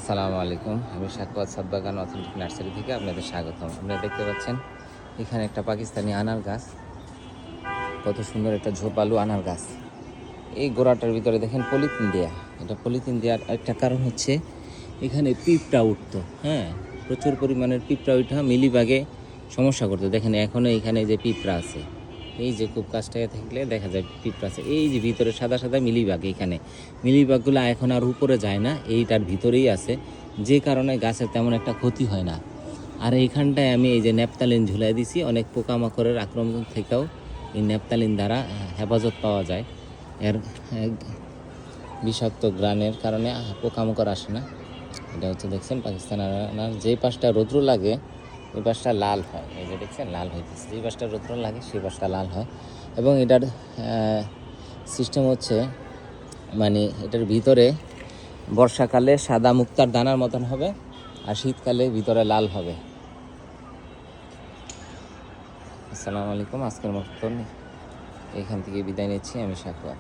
আসসালামু আলাইকুম। আমি সাকুয়াত সাদবাগান অথেন্টিক নার্সারি থেকে আপনাদের স্বাগতম। আপনারা দেখতে পাচ্ছেন এখানে একটা পাকিস্তানি আনার গাছ, কত সুন্দর একটা ঝোপালু আনার গাছ। এই গোড়াটার ভিতরে দেখেন পলিথিন দেয়া। এটা পলিথিন দেওয়ার একটা কারণ হচ্ছে এখানে পিঁপড়া উঠতো, প্রচুর পরিমাণের পিঁপড়া উঠা মিলিবাগে সমস্যা করতো। দেখেন এখনও এখানে যে পিঁপড়া আছে, এই যে খুব কাছটায় থাকলে দেখা যায় পিঁপড়া আছে। এই যে ভিতরে সাদা সাদা মিলিবাগ, এখানে মিলিবাগগুলো এখন আর উপরে যায় না, এইটার ভিতরেই আছে, যে কারণে গাছের তেমন একটা ক্ষতি হয় না। আর এইখানটায় আমি এই যে ন্যাপথালিন ঝুলাই দিছি, অনেক পোকামাকড়ের আক্রমণ থেকেও এই ন্যাপথালিন দ্বারা হেফাজত পাওয়া যায়। এর বিষাক্ত গ্রানের কারণে পোকামাকড় আসে না। এটা হচ্ছে দেখছেন পাকিস্তান আনার, যে পাশটা রৌদ্র লাগে ওই পাশটা লাল হয়। এই যে দেখছেন লাল হইতেছে, যেই পাশটা রৌদ্র লাগে সেই পাশটা লাল হয়। এবং এটার সিস্টেম হচ্ছে, মানে এটার ভিতরে বর্ষাকালে সাদা মুক্তার দানার মতন হবে, আর শীতকালে ভিতরে লাল হবে। আসসালামু আলাইকুম। আজকের মতন এখান থেকে বিদায় নিচ্ছি। আমি সাকুয়া।